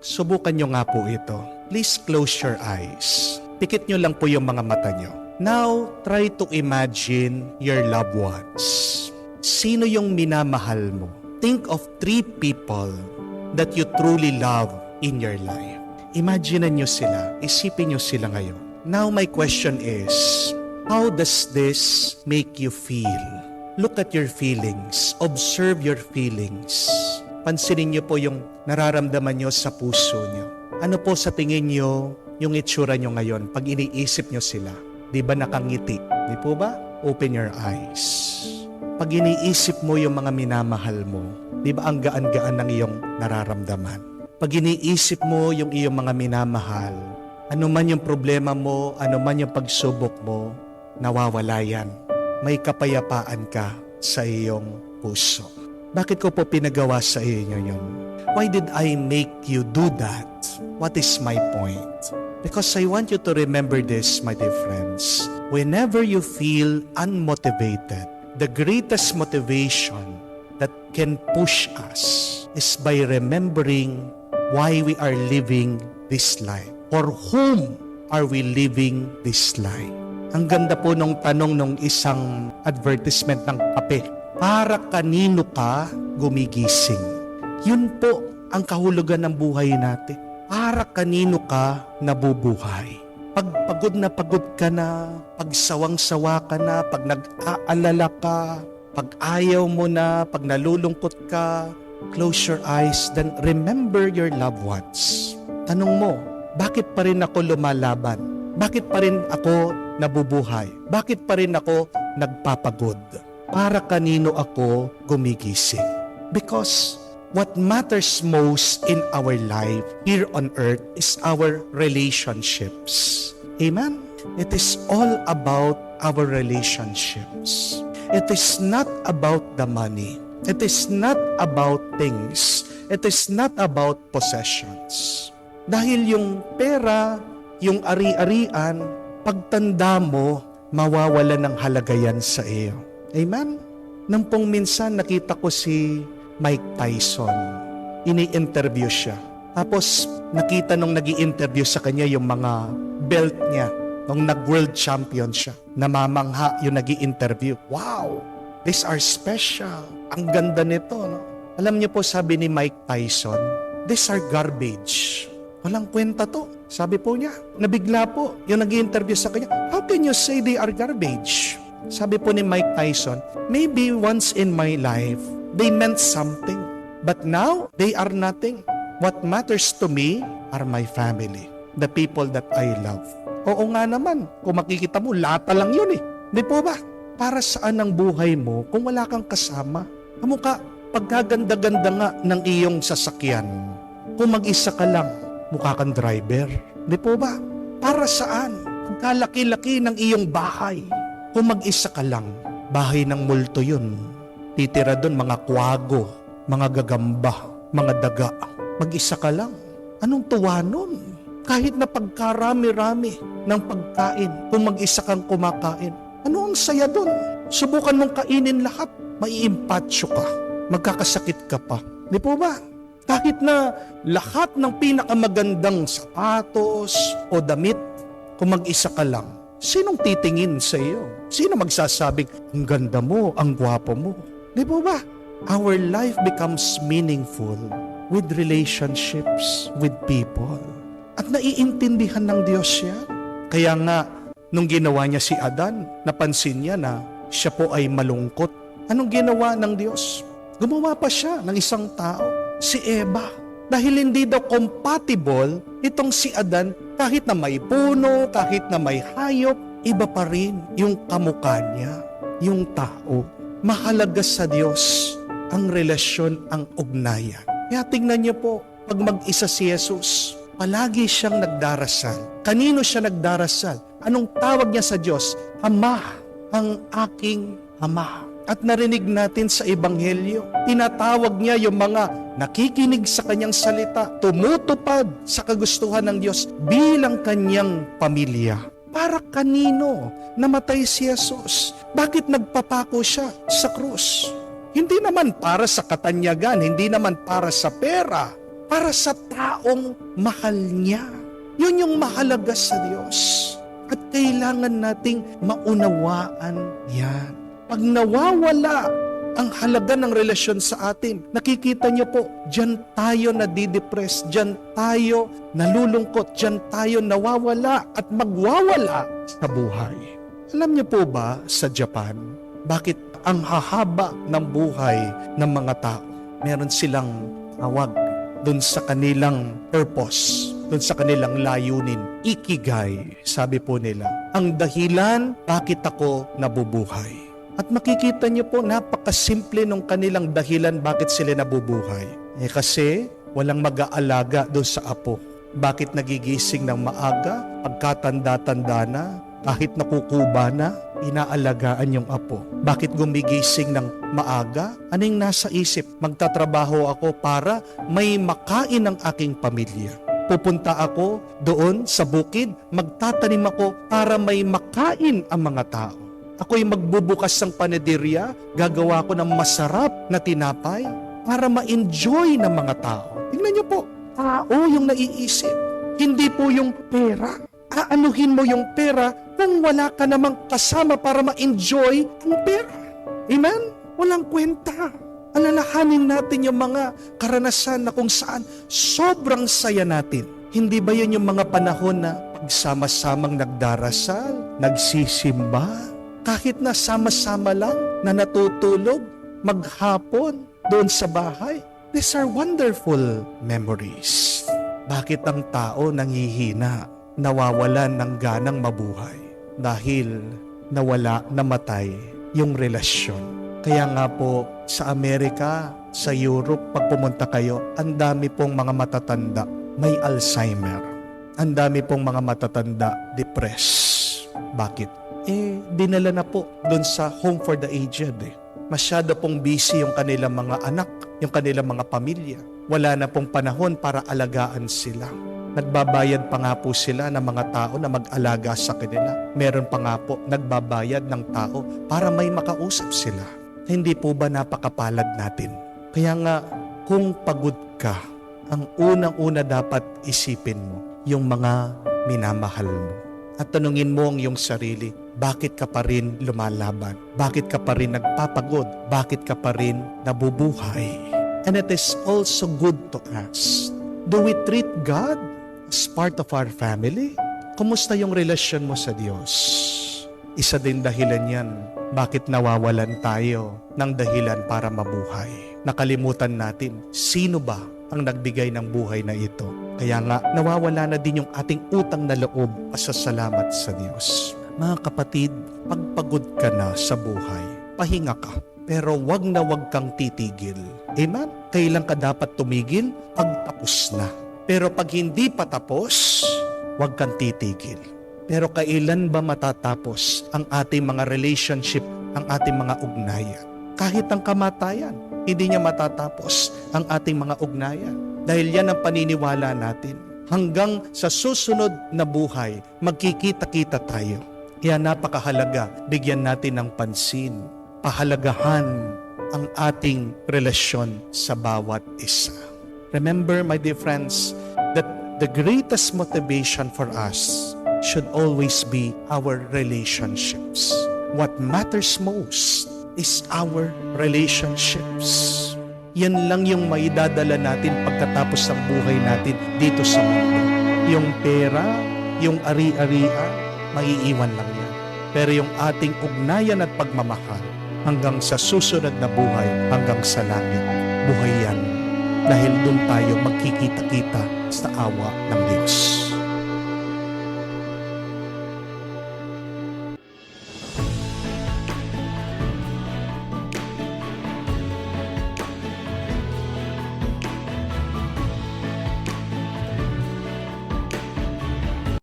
Subukan nyo nga po ito. Please close your eyes. Pikit nyo lang po yung mga mata nyo. Now, try to imagine your loved ones. Sino yung minamahal mo? Think of 3 people that you truly love in your life. Imagine nyo sila. Isipin nyo sila ngayon. Now, my question is, how does this make you feel? Look at your feelings. Observe your feelings. Pansinin niyo po yung nararamdaman niyo sa puso niyo. Ano po sa tingin niyo yung itsura niyo ngayon pag iniisip niyo sila? Di ba nakangiti? Di po ba? Open your eyes. Pag iniisip mo yung mga minamahal mo, di ba ang gaan-gaan ng iyong nararamdaman? Pag iniisip mo yung iyong mga minamahal, ano man yung problema mo, ano man yung pagsubok mo, nawawala yan. May kapayapaan ka sa iyong puso. Bakit ko po pinagawa sa inyo yun? Why did I make you do that? What is my point? Because I want you to remember this, my dear friends. Whenever you feel unmotivated, the greatest motivation that can push us is by remembering why we are living this life. For whom are we living this life? Ang ganda po nung tanong nung isang advertisement ng kape. Para kanino ka gumigising? Yun po ang kahulugan ng buhay natin. Para kanino ka nabubuhay? Pag pagod ka na, pag sawang-sawa ka na, pag nag-aalala ka, pag ayaw mo na, pag nalulungkot ka, close your eyes, then remember your loved ones. Tanong mo, bakit pa rin ako lumalaban? Bakit pa rin ako nabubuhay? Bakit pa rin ako nagpapagod? Para kanino ako gumigising? Because what matters most in our life here on earth is our relationships. Amen? It is all about our relationships. It is not about the money. It is not about things. It is not about possessions. Dahil yung pera, yung ari-arian, pagtanda mo, mawawala ng halaga yan sa iyo. Amen? Nang pong minsan nakita ko si Mike Tyson. Ini-interview siya. Tapos nakita nung nag-i-interview sa kanya yung mga belt niya. Nung nag-world champion siya. Namamangha yung nag-i-interview. Wow! These are special. Ang ganda nito. No? Alam niyo po sabi ni Mike Tyson, these are garbage. Walang kwenta to. Sabi po niya, nabigla po yung nag-i-interview sa kanya. How can you say they are garbage? Sabi po ni Mike Tyson, maybe once in my life, they meant something. But now, they are nothing. What matters to me are my family, the people that I love. Oo nga naman, kung makikita mo, lata lang yun eh. Di po ba? Para saan ang buhay mo kung wala kang kasama? Kamukha, pagkaganda-ganda nga ng iyong sasakyan. Kung mag-isa ka lang, mukha kang driver. Di po ba? Para saan? Pagkalaki-laki ng iyong bahay. Kung mag-isa ka lang, bahay ng multo yun. Titira doon mga kwago, mga gagamba, mga daga. Mag-isa ka lang. Anong tuwa nun? Kahit na pagkarami-rami ng pagkain, kung mag-isa kang kumakain, ano ang saya doon? Subukan mong kainin lahat, maiimpatsyo ka, magkakasakit ka pa. Di po ba? Kahit na lahat ng pinakamagandang sapatos o damit, kung mag-isa ka lang, sinong titingin sa iyo? Sino magsasabing, ang ganda mo, ang gwapo mo? Di po ba? Our life becomes meaningful with relationships with people. At naiintindihan ng Diyos yan. Kaya nga, nung ginawa niya si Adan, napansin niya na siya po ay malungkot. Anong ginawa ng Diyos? Gumawa pa siya ng isang tao, si Eva. Dahil hindi daw compatible itong si Adan, kahit na may puno, kahit na may hayop, iba pa rin yung kamukha niya, yung tao. Mahalaga sa Diyos ang relasyon, ang ugnayan. Kaya tingnan niyo po, pag mag-isa si Jesus, palagi siyang nagdarasal. Kanino siya nagdarasal? Anong tawag niya sa Diyos? Ama, ang aking Ama. At narinig natin sa Ebanghelyo, tinatawag niya yung mga nakikinig sa kanyang salita, tumutupad sa kagustuhan ng Diyos bilang kanyang pamilya. Para kanino namatay si Jesus? Bakit nagpapako siya sa krus? Hindi naman para sa katanyagan, hindi naman para sa pera. para sa taong mahal niya. Yun yung mahalaga sa Diyos. At kailangan nating maunawaan yan. Pag nawawala ang halaga ng relasyon sa atin, nakikita niyo po, diyan tayo nadidepress, diyan tayo nalulungkot, diyan tayo nawawala at magwawala sa buhay. Alam niyo po ba sa Japan, bakit ang hahaba ng buhay ng mga tao? Meron silang tawag dun sa kanilang purpose, dun sa kanilang layunin, ikigai, sabi po nila. Ang dahilan bakit ako nabubuhay. At makikita niyo po, napakasimple nung kanilang dahilan bakit sila nabubuhay. Kasi walang mag-aalaga doon sa apo. Bakit nagigising ng maaga, pagkatanda-tanda na, kahit nakukuba na, inaalagaan yung apo. Bakit gumigising ng maaga? Anong nasa isip? Magtatrabaho ako para may makain ang aking pamilya. Pupunta ako doon sa bukid, magtatanim ako para may makain ang mga tao. Ako'y magbubukas ng panaderya, gagawa ko ng masarap na tinapay para ma-enjoy ng mga tao. Tingnan niyo po, tao yung naiisip, hindi po yung pera. Aanuhin mo yung pera kung wala ka namang kasama para ma-enjoy ang pera. Amen? Walang kwenta. Alalahanin natin yung mga karanasan na kung saan sobrang saya natin. Hindi ba yun yung mga panahon na pagsama-samang nagdarasal, nagsisimba, kahit na sama-sama lang na natutulog, maghapon doon sa bahay? These are wonderful memories. Bakit ang tao nanghihina, nawawalan ng ganang mabuhay? Dahil namatay yung relasyon. Kaya nga po sa Amerika, sa Europe, pag pumunta kayo, ang dami pong mga matatanda may Alzheimer. Ang dami pong mga matatanda depressed. Bakit? Dinala na po doon sa home for the aged. Masyado pong busy yung kanilang mga anak, yung kanilang mga pamilya. Wala na pong panahon para alagaan sila. Nagbabayad pa nga po sila ng mga tao na mag-alaga sa kanila. Meron pa nga po nagbabayad ng tao para may makausap sila. Hindi po ba napakapalad natin? Kaya nga, kung pagod ka, ang unang-una dapat isipin mo yung mga minamahal mo. At tanungin mo ang iyong sarili, bakit ka pa rin lumalaban? Bakit ka pa rin nagpapagod? Bakit ka pa rin nabubuhay? And it is also good to ask, do we treat God as part of our family? Kumusta yung relasyon mo sa Diyos? Isa din dahilan yan, bakit nawawalan tayo ng dahilan para mabuhay? Nakalimutan natin, sino ba ang nagbigay ng buhay na ito? Kaya nga, nawawala na din yung ating utang na loob sa salamat sa Diyos. Mga kapatid, pagpagod ka na sa buhay, pahinga ka. Pero wag na wag kang titigil. Amen? Kailan ka dapat tumigil? Pag tapos na. Pero pag hindi pa tapos, wag kang titigil. Pero kailan ba matatapos ang ating mga relationship, ang ating mga ugnayan? Kahit ang kamatayan, hindi niya matatapos ang ating mga ugnayan. Dahil yan ang paniniwala natin. Hanggang sa susunod na buhay, magkikita-kita tayo. Kaya napakahalaga, bigyan natin ng pansin. Pahalagahan ang ating relasyon sa bawat isa. Remember, my dear friends, that the greatest motivation for us should always be our relationships. What matters most is our relationships. Yan lang yung maidadala natin pagkatapos ng buhay natin dito sa mundo. Yung pera, yung ari-arian, maiiwan lang yan. Pero yung ating ugnayan at pagmamahal hanggang sa susunod na buhay, hanggang sa langit, buhay yan. Dahil doon tayo magkikita-kita sa awa ng Diyos.